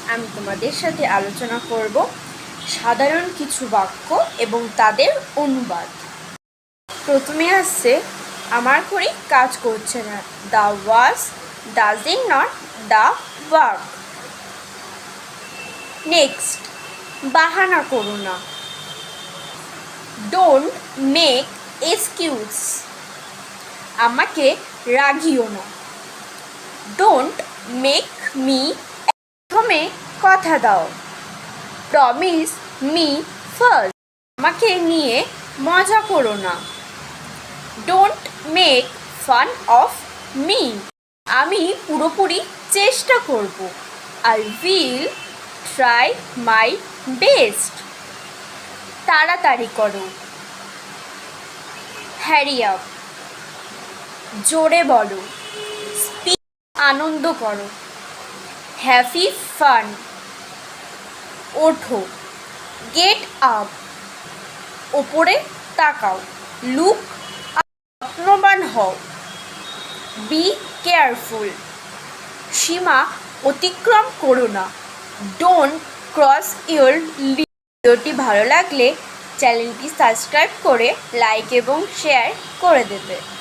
আমি তোমাদের সাথে আলোচনা করব সাধারণ কিছু বাক্য এবং তাদের অনুবাদ। প্রথমে আসছে আমার ঘড়ি কাজ করছে না। The watch doesing not the work. Next, বাহানা করো না। Don't make excuse. আমাকে রাগিও না। Don't make me. প্রথমে কথা দাও। Promise me first. আমাকে নিয়ে মজা করো না। Don't make fun of me. আমি পুরোপুরি চেষ্টা করব। I will try my best. তাড়াতাড়ি করো। Hurry up. জোরে বলো। স্পিক। আনন্দ করো। Have fun. ওঠো। Get up. ওপরে তাকাও। লুক। যত্নবান হও। Be careful. সীমা অতিক্রম করো না। Don't cross your limit. ভিডিওটি ভালো লাগলে চ্যানেলটি সাবস্ক্রাইব করে লাইক এবং শেয়ার করে দেবে।